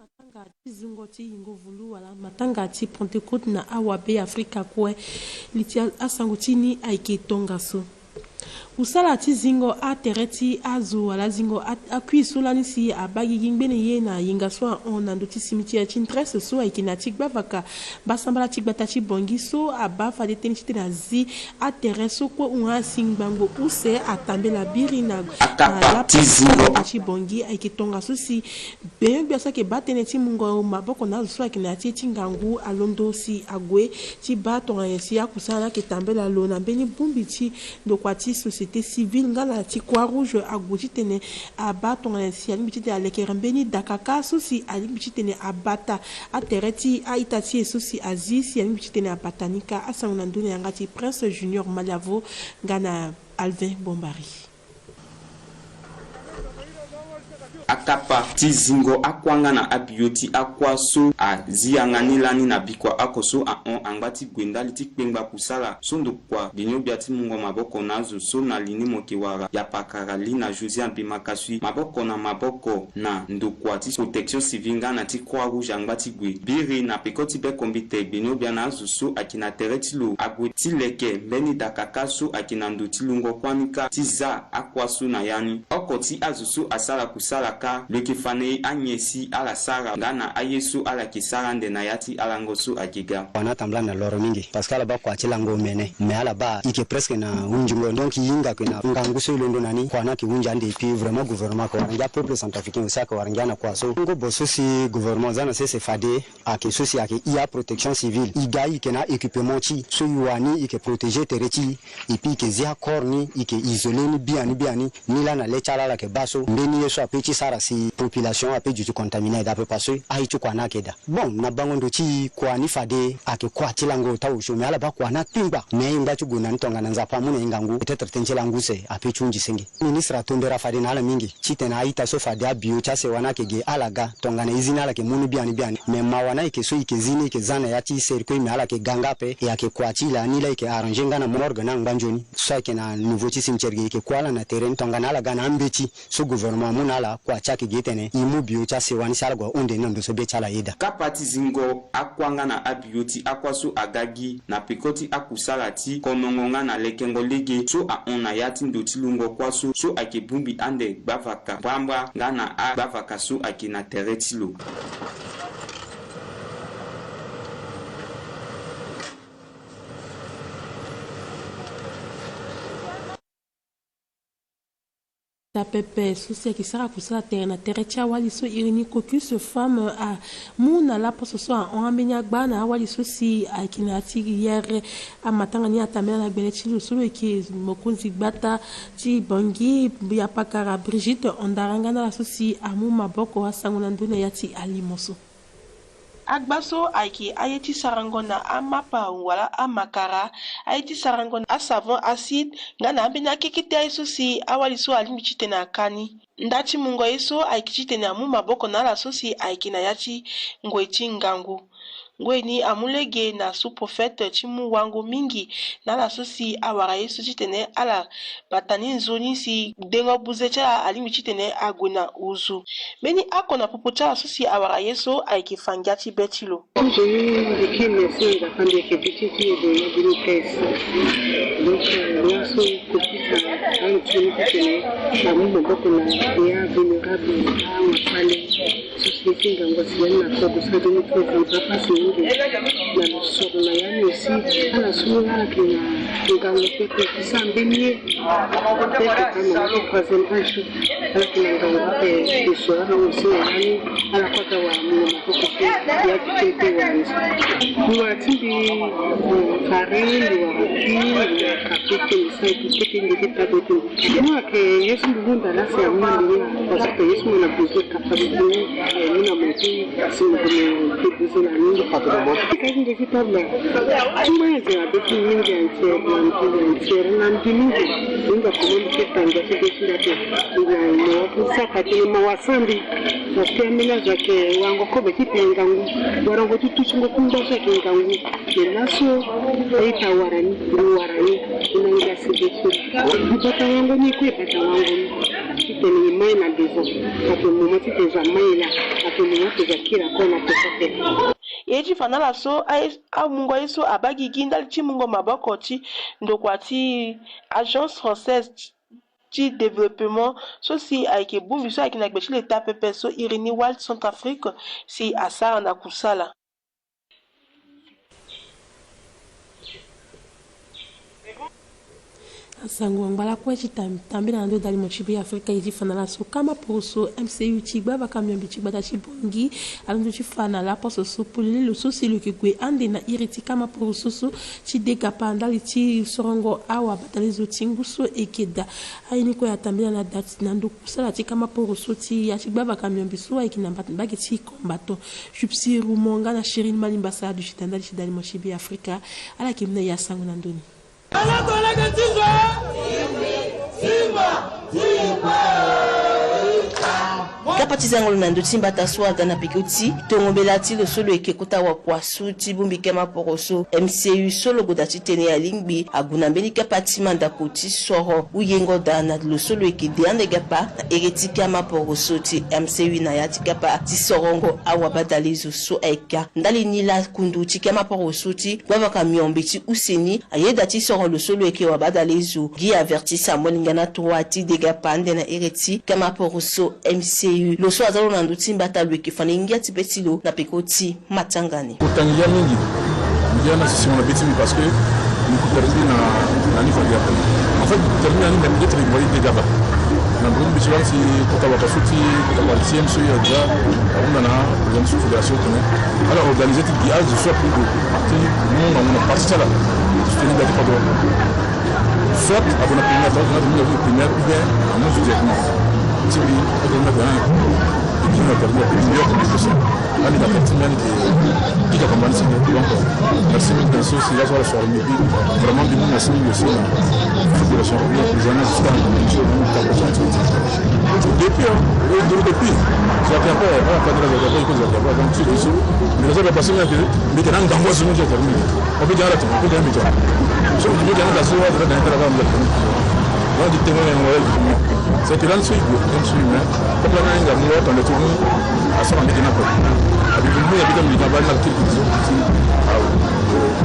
matanga tizingo ti ingo vulu wala matanga ti Pentecôte na awabe Afrika kwe liti asango tini aike tonga so usala ti zingo a tereti azu wala zingo a kui solani si a bagi gingbene ye na yinga so on ando ti cimetière ti interesse so aike na ti gbavaka basambala ti gbata ti bongi so a ba fa de teni ti na zi a tere so ko unga singbango use a tambela biri na la ti bongi aike tonga so si beyo biasa ke batene ti mungo maboko na so aike na ti ngangu alondo si agwe ti ba tonga si akusana ke tambela lo na beni bumbi ti dokwa ti société civile ngala ti Croix Rouge agoti tene abato ngasi ali bitite alekera mbeni dakaka susi ali bitite abata atereti aitati susi azisi ali bitite abatanika asanguna ndune yangati Prince Junior Maliavo ngana Alvin Bombari akapa tizingo akwanga na abioti akwaso a ziangani lani na bikwa akoso a on angati gwenda liti kpengba kusala sondo kwa binyo biati mungo maboko nazo so na lini mokiwara ya pakara lina Josian Bimakasui maboko na ndokwa ti protection civile ngana ti Croix Rouge angati gwe biri na pekoti be kombite binyo bia nazo so akina tereti lo agweti leke mbeni dakaka so akina ndo tilungo kwanika tiza akwaso na yani okoti azuso asala kusala leki fane anyesi ala sara ngana ayesu ala kisara ndena yati ala ngosu akiga wana tambla na loro mingi parce que ala ba kwa chilango mene me ala ba ike presque na unjingo donc yinga ke na ngangu so londo nani kwana ki unja ndi puis vraiment gouvernement ko wanja peuple centrafricain aussi ko waranja kwa so ngo boso si gouvernement zana se fade ake sosi ake ia protection civile iga ike na équipement ti so yuani ike protéger tereti et puis ke zia korni ike isoler ni biani ni la na lechala la ke baso mbeni yeso apeti sara si population ape du contaminé d'après parce aitu kwa nakeda bon na bangondo ti kwa ni fade ake kwa tilango tawo shomi ala ba kwa na timba me imba tu guna ntonga na nzapa muna ingangu peut-être tenchelangu se ape chunji sengi ministre atondera fade na ala mingi chitena aita so fade abio cha se wana kege alaga tonga na izina ala ke munu biani me mawana ike so ike zini ike zana yati serko me ala ke gangape e ake kwa tila ni la ike arranger ngana morga na nganjoni so ike na nouveau ti cimetière ike kwa la na terrain tonga na ala gana ambeti so gouvernement muna ala kwa chaki getene imubio cha se wani salgo onde ndo so be chala yeda kapati zingo akwanga na abioti akwaso agagi na pekoti akusalati konongonga na lekengo lege so a ona yati ndoti lungo kwaso so akebumbi ande bavaka bamba ngana a bavaka so akina teretilo ta pepe souci qui sera pour ça terre na terre tia wali so irini caucus femme a muna la poso so on amenya gba na wali so si a kinati hier a matanga ni atamela na beleti so ki mokunzi gbata ti bongi ya pakara Brigitte ondaranga na so si amu maboko asanguna ndune yati alimoso agbaso aiki ayeti sarangona amapa wala amakara ayeti sarangona a savon acide ngana ambenya kikite isusi awali so alimichite na kani ndati mungo iso aikichite na mu maboko na la sosi aiki na yati ngweti ngangu ngweni amulege na sous-prophète chimu wangu mingi na la sosi awara yesu chitene ala batani nzoni si dengo buzecha alimi chitene aguna uzu meni akona popocha la sosi awara yesu aikifanga ti betilo na soro na yani aussi ala suya kina ngalo pepe sambeni pepe kama representation ala kina ngalo pepe soro aussi yani ala kota wa mwana kuko ya kitu wa timbi kareli wa kiti kapite sai ndi tabetu mwa ke yesu ndunda la se amani parce que yesu na poser capacité na mti simu pepe na ningi patro kazi ndio tabla tumweze abeti nyingi anche na ndingi inga kumulike tanga kideshinda ke ndio kusaka tele mawasambi na stemina zake wango kobe kitengangu warango tutuchingo kunda zake ngangu naso aita warani inainga sideshi mpaka wangu ni kwepata wangu ti tene mai na dezo ato moma ti te jamais la ato moma te zakira kona te sote eji fanala so a mungo iso abagi ginda ti mungo maboko ti ndokwati agence française de développement so si ayeke buvi so ayeke na gbe ti le ta pepe so irini Wild Centrafrique si asara na kusala sango ngala kwechi tambi na ndo dali mochibi Afrika yiji fanala so kama poso MCU chigba bakamyambi chigba ta chibongi alondo chi fanala poso so pulili lo so silo kigwe ande na iriti kama poso so chi dega pandali chi sorongo awa batalizo tingu so ekeda ayini ko ya tambi na dati na ndo kusala chi kama poso ti ya chigba bakamyambi so ayikina baki chi combattant jupsi rumonga na Shirin Malimba sa du chitandali chi dali mochibi Afrika ala kimna ya sango na ndoni kapatizangolo na ndo timba taswada na pikoti tongobela ti lo solo eke kota wa kwasu ti bumbikema poroso MCU solo goda ti tene ya lingbi aguna mbeni kapatima ndako ti soro uyengo da na lo solo eke de ande gapa na ereti kama poroso ti MCU na ya ti kapa ti sorongo awa badalizo so eka ndali nila kundu ti kama poroso ti gwavaka miombi ti useni ayeda ti soro lo solo eke wa badalizo gi averti Samuel ngana 3 ti de gapa ande na ereti kama poroso MCU lo so azalo na nduti mbata lweke fana ingia ti betilo na pekoti matangani utangia mingi na sisi on beti parce que nous termine na niveau de en fait termine na peut-être il voyait des gaba na bon bitula si kota wakasuti kota wa TMC ya ja on a une fédération alors organiser des guiages soit plus de non on a pas ça là c'est une date pas de soit avant la première fois on a vu première ou bien on a vu directement si on a qui m'a permis de plusieurs communications. Allez, la partie même qui a commandé ce donc merci mille personnes si là sur la soirée vraiment bien merci mille aussi la population les années jusqu'à depuis ça fait pas pas de la cause de la donc c'est ça mais ça va passer mais dans dans moi c'est terminé on peut dire là on peut dire mais so on peut dire là sur la travail on dit témoin c'est que là le sujet comme celui là comme là il y a moi dans le tournoi à ça on dit n'importe avec le il y a des gens qui va dans quelque chose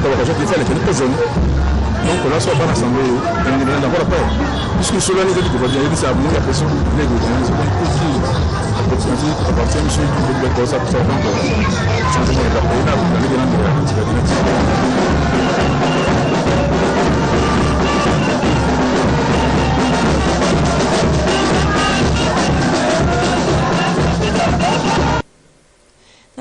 dans la région qui fait les personnes donc là ça va rassembler on est dans la paix puisque cela les dit que va dire ça nous la pression les gouvernements c'est pas possible à partir de ce que de ça ça donc changement de la paix là on est dans la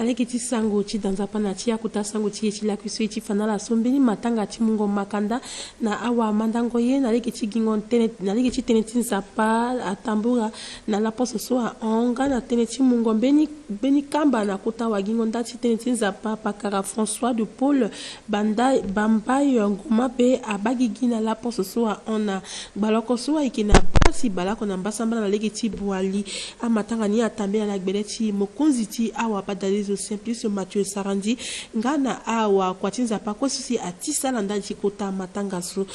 alekiti sango ti danzapa na ti akuta sango ti eti lakuso eti fanala sombeni matanga ti mungo makanda na awa mandango ye na lekiti gingo tene na lekiti tene ti nzapa atambura na la poso so a onga na tene ti mungo beni kamba na kuta wa gingo ndati tene ti nzapa pakara François de Paul bambai ngoma pe abagigi na la poso so a ona baloko so a ikina pasi balako na mbasamba na lekiti buali amatanga ni atambe na gbeleti mokonzi ti awa padalizo Simplice Mathieu Sarandi ngana awa kwatinza pako sisi atisa landa chikota matangaso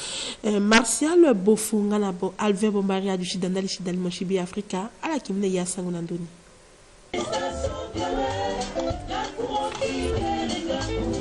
Martial Bofu ngana bo Alvin Bombaria du Chidandali Chidali Moshibi Afrika ala kimne ya sango nandoni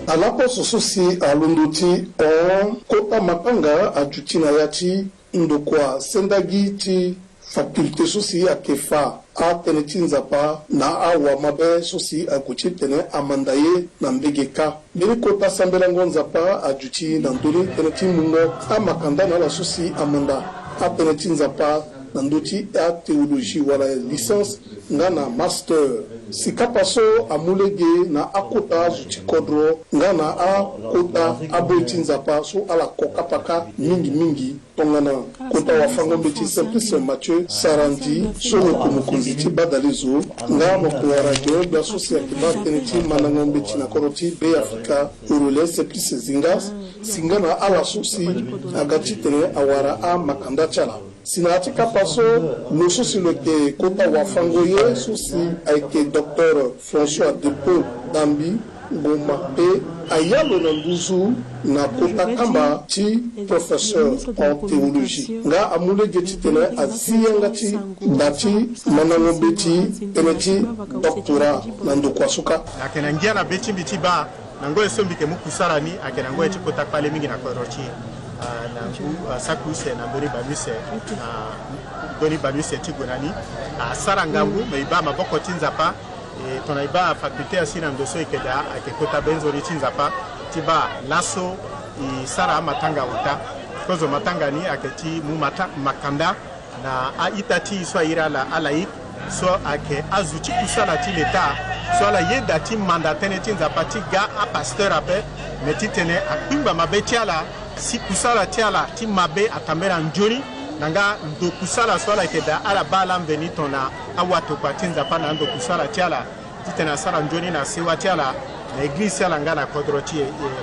alapo sososi alondoti on kota matanga ajutina yati ndokwa sendagi ti faculté sosi akefa a tene tinzapa na awa mabe sosi akuchi tene amandaye na mbegeka bini kota sambela ngonzapa ajuti na ndoli tene timungo a makanda na la sosi amanda a tene tinzapa na ndoti a théologie wala licence ngana master sikapaso amulege na akota zuti kodro ngana a kota aboitinzapa so ala kokapaka mingi tongana kota wafango mbeti Simplice Mathieu Sarandi solo kumukunzi ti badalizo nga mokuwa radio bia sosi akiba teneti manango mbeti na koroti be Afrika urule Simplice zingas singana ala sosi agati tene awara a makanda chala sinatika paso no sosi loke kota wafangoye sosi aike docteur François de Paul Dambi Goma pe ayalo na nduzu na kota kamba ti professeur en théologie nga amulege ti tene aziyanga ti dati manangombe ti tene ti doctorat na ndokwasuka akena ngia na beti biti ba nango esombi ke mukusara ni akena ngo ti kota pale mingi na korochi na ngu sakuse na doni baluse na doni baluse ti gonani asara ngambu meiba maboko tinzapa e tonaiba faculté asina ndoso ikeda akekota benzori tinzapa tiba laso i sara matanga uta kozo matanga ni aketi mu makanda na aitati so ira la alai so ake azuti kusala ti leta so la yeda ti mandatene tinzapa ti ga a pasteur ape metitene akpimba mabetiala si kusala tiala ti mabe atambera njoni nanga ndo kusala swala keda ala bala mveni tona awato kwa tinza pa na ndo kusala tiala titena sala njoni na sewa tiala na eglise ala ngana kodroti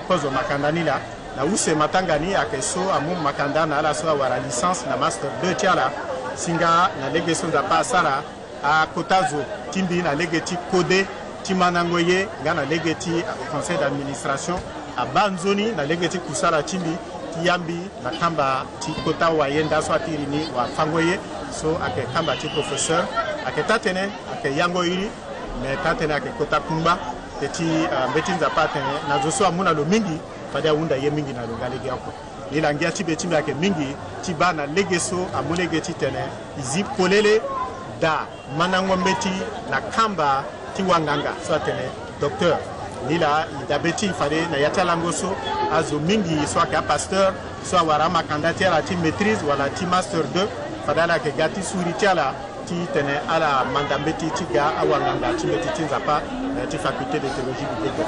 kozo makandanila na use matangani akeso amu makandana ala so wara licence na master 2 tiala singa na legeson za pa sala a kotazo timbi na legeti kode timanangoye ngana legeti conseil d'administration a banzoni na legeti kusala timbi yambi na kamba ti kota wa yenda so atirini wa fangoye so ake kamba ti professeur ake tatene ake yango iri me tatene ake kota kumba ti mbetinza patene na zoso amuna lo mingi fada unda ye mingi na longalege ako ila ngia ti betimbe ake mingi ti bana legeso amulege ti tene izi polele da manangometi na kamba ti wanganga so atene docteur lila idabeti fade na yatalangoso azo mingi soit ka pasteur soit wara makandati ala ti maîtrise wala ti master 2 fadala ke gati suritiala ti tene ala mandambeti ti ga awanganga ti meti tinzapa ti faculté de théologie biblique.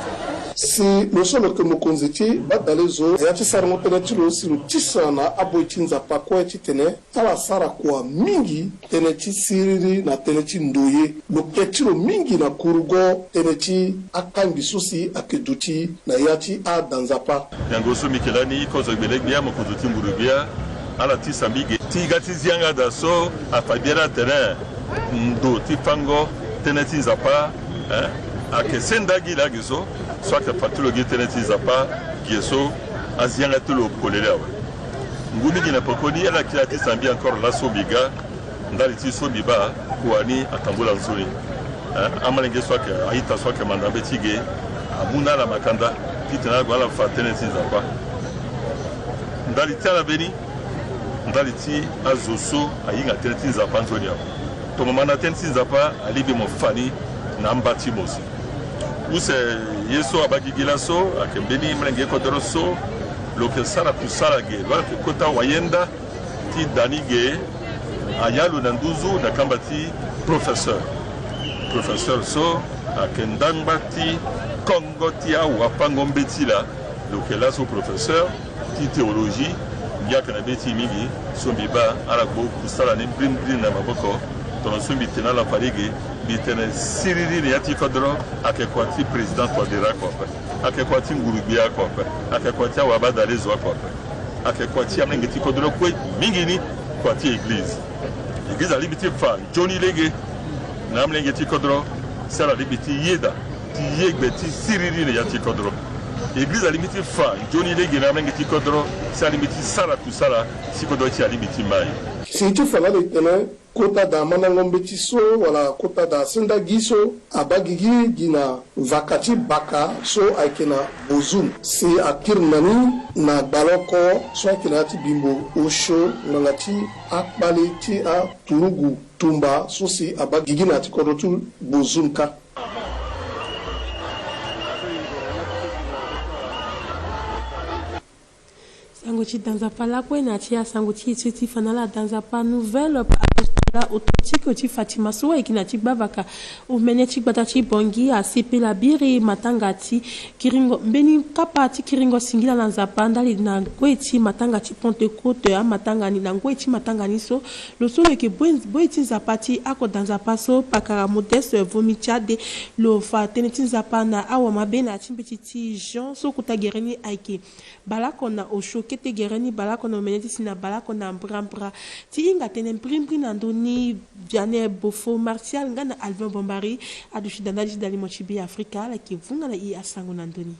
Si lo solo ke mokonzi ti badale zo ya ti sara ngotene ti lo si lo tisa na abo ti nzapa kue ti tene ala sara kua mingi tene ti siriri na tene ti ndoye lo ke ti lo mingi na kurugo tene ti akangi so si ayeke duti na ya ti adanzapa yango so mikelani kozo gbele gbia mokonzi ti mburu gbia ala ti sambige ti ga ti zianga da so afabiera terrain ndo ti fango tene ti nzapa ake sendagi la giso so ake fatulo gi tene ti nzapa giso azianga ti lo polele awe ngumi gi na pokoni ala ki ti sambi encore la so biga ndali ti so biba kuani atambola nzoni amalenge so ake aita so ake mandambe ti ge amuna la makanda ti tene go ala fa tene ti nzapa ndali ti ala beni ndali ti azoso ayinga tene ti nzapa nzoni awe to mama na tene ti nzapa alibi mo fani na mbati mosi use yeso abagigila so akembeni mlenge kodoro so loke sara kusala ge lo ke kota wayenda ti danige ayalo na nduzu na kambati professeur so akendamba ti kongo ti awa pango mbetila loke la so professeur ti théologie yaka na beti mingi so biba ala go kusala ni brim na maboko tono so bitena la parige bitene siriri ni ati kodro akekwati president Touadéra ko akekwati ngurubia ko akekwati awabada lezo ko akekwati amengeti kodro ko mingi ni kwati église alibiti fa Johnny lege na amengeti kodro sala libiti yeda ti yegbeti siriri ni ati kodro église alibiti fa Johnny lege na amengeti kodro sala libiti sala tu sala sikodo ti alibiti mai si tu fala le tene kota da manangombe ti so wala kota da sendagi so abagigi gina vakati baka so ayeke na bozum si akiri nani na gbaloko so ayeke na ya ti bimbo osho nanga ti akpali ti aturugu tumba so si abagigi na ya ti kodro ti bozum ka sango ti danzapa lakue na ti asango ti e ti fana la danzapa nouvelle la authentique ti Fatima so e kina ti gbavaka o mene ti gbata ti bongi a sepela biri matanga ti kiringo mbeni kapa ti kiringo singila na nzapa ndali na ngoi ti matanga ti Pentecôte a matanga ni na ngoi ti matanga ni so lo so ke boi ti nzapa ti akoda nzapa so pakara modeste vomi tiade lo fa tene ti nzapa na awa mabe na ti mbeti ti Jean so kuta gereni ayeke balako na osho kete gereni balako na mene ti si na balako na mbrambra ti inga tene mprimpri na ndoni Vianney Bofo Martial ngana Alvin Bombari adushi dandaji dali mochibi Afrika la kivunga na i asango na ndoni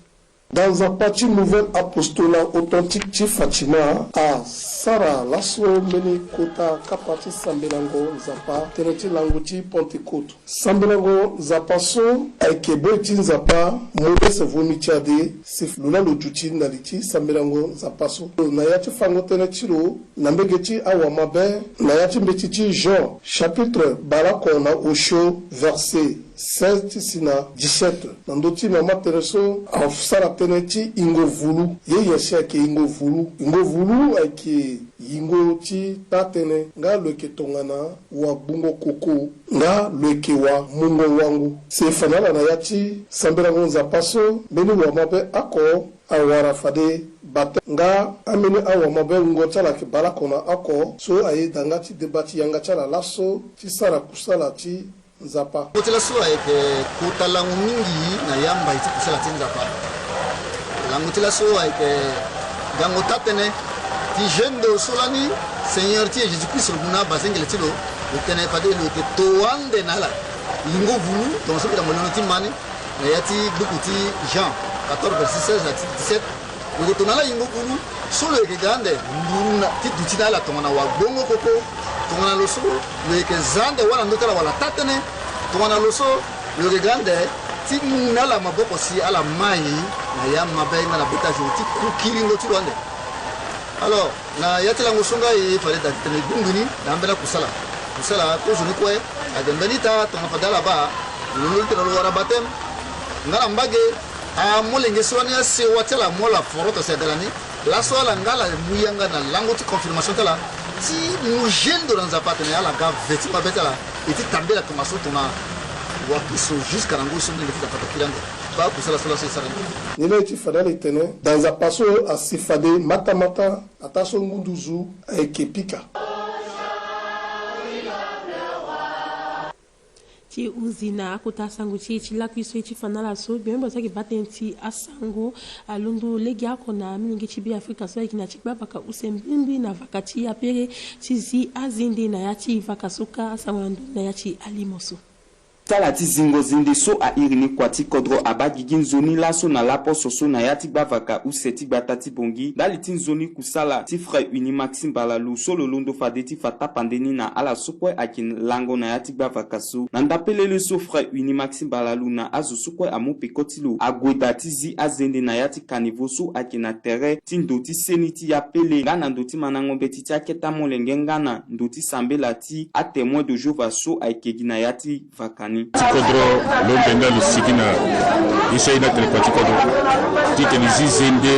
Dans un parti nouvel apostolat authentique de Fatima à Sara Lasso Meni Kota Kapati Sambelango Zapa Teneti Languti Pentecôte Sambelango Zapa so Aikebo Etin Zapa Mose Vomitiade Sifluna Lojuti Naliti Sambelango Zapa so Nayati Fango Tenetiro Nambegeti Awamabe Nayati Mbetiti Jean chapitre Balakona Osho verset 16 tisina 17 nandoti mama tereso afsara teneti ingo vulu ye yesha ke ingo vulu ake ingo ti tatene nga leke tongana wa bungo koko nga leke wa mungo wangu se fanala na yati sambera ngonza paso beni wa mabe ako awara fade bate nga ameni awa mabe ngo chala ke balakona ako so ayi dangati debati yanga chala laso ti sara kusala ti Zapa. Kotela suwa eke kota langu mingi na yamba iti kusala ti Zapa. Langu tela suwa eke gango tatene ti jendo solani Seigneur ti Jésus-Christ ruguna basengele tilo utene pade lo ke toande nala lingo vulu ton so pita molono ti mani na yati buku ti Jean 14 verset 16 à 17 lo to nala lingo vulu solo eke grande nduruna ti dutina la tongana wa bongo koko tongana loso le ke zande wala ndotala wala tatene tongana loso le grande ti nala maboko si ala mai na ya mabe na beta ti kukilingo ti wande alors na yatela ngosonga e fale da tene gunguni na mbela kusala ko joni ko e adendanita tona fadala ba lulu tena lo wara batem ngala mbage a molenge swani se watela mola foroto se dalani la sola ngala muyanga na lango ti confirmation tala ti mujendo dans zapata ne ala ga veti mabetala iti tambela to maso tona wa kiso jusqu'à rango so ne fita patakilanga ba kusala sola se sara nilo iti fadala itene dans a paso a sifade mata ataso ngunduzu a ekepika ti uzina akuta sangu ti lakwiso ti fanala so bembo saki batenti asango alundu legi akona miningi ti bi Afrika so ikina ti babaka usembimbi na vakati ya pere ti zi azindi na yati vakasuka asango na yati alimoso tala ti zingo zinde so a irini kwati kodro abagigi nzoni laso na lapo soso na yati bavaka useti batati bongi dali ti nzoni kusala ti frère uni Maxime Balalu solo londo fade ti fata pandeni na ala sokwe akin lango na yati bavaka so na ndapelele so frère uni Maxime Balalu na azo sokwe amo pekotilo agweda ti zi azende na yati kanivo so akin na tere ti ndoti seni ti ya pele nga na ndoti manangombe ti aketa molenge ngana ndoti sambela ti a témoin de Jova so aikegi na yati vakani Tikodro lombenda lusikina isa ina telekwati kodro titeni zizende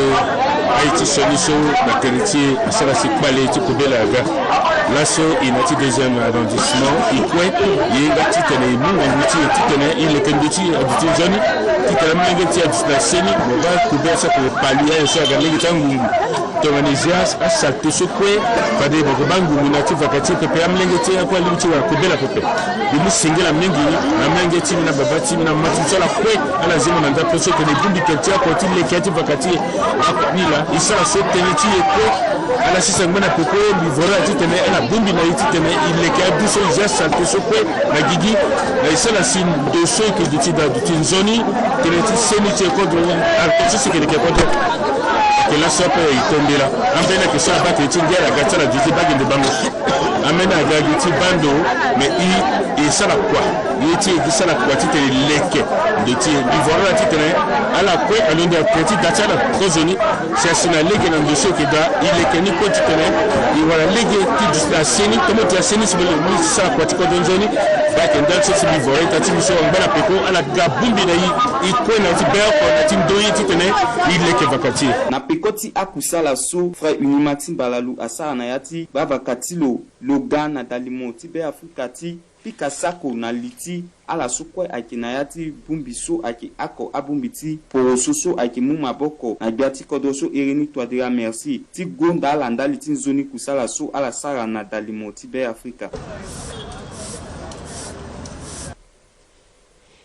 aiti soniso na teritier asala sikbale ti kubela ga laso inati deuxième arrondissement ikwe yenga titene munga nguti titene ile kenduti aditi zoni titene mlenge ti aditi seni moba kubesa ko palia yeso aga legi tangu Tomanisias a salté ce kwe fade boko bangu munati vakati pepe amlenge ti akwa limti wa kubela pepe bimu singela mlengi na mlenge ti na babati na mati la kwe ala zimo na ndapo so ke ne bumbi kenti akwa ti le kenti vakati aknila isala so teniti ekwe ala sisa ngona pepe livora ti tene ala bumbi na iti tene ile ke aduso ja salté ce kwe na gigi na isala sin de so ke duti da duti nzoni teneti seni ti kodro alko so ke ke kodro que la sope itombela ambena que soit battre tingera gatala duti bagende bango amena gagiti bando mais i sala quoi yiti di sala quoi ti leke de ti livora ti tene ala kwe alonde petit datala kozoni c'est sina leke na dossier que da ileke ni ko ti tene i wala lege ti la seni comme ti seni si le sala quoi ti ko donzoni ba ke ndal so livora ta ti so ngala peko ala gabumbi na i kwe na ti bel ko na ti doyi ti tene ileke vakati na pekoti akusala so frère uni Maxime Balalu asala na yati bavakati lo gana dalimo ti be Afrika ti pika sako na liti ala sokwe ake na yati bumbi so ake ako abumbi ti poroso so ake mu maboko na biati kodo so erini toi de merci ti gonda ala ndali ti nzoni kusala so ala sara na dalimo ti be Afrika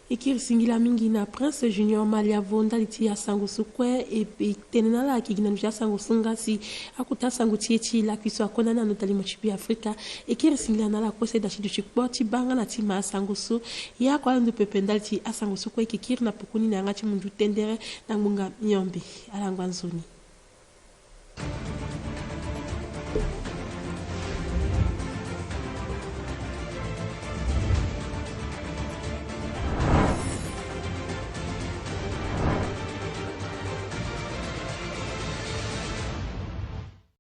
ikiri singila mingi na Prince Junior Malia Vonda liti asango sukwe e tenenala akigina nja asango sungasi akuta sango tieti la kwiso akona na notali mochipi Afrika ikiri singila na la kose da chidu chikboti banga na tima asango su ya kwa ndo pependal ti asango sukwe ikiri na pukuni na ngati mundu tendere na munga nyombi alangwanzuni.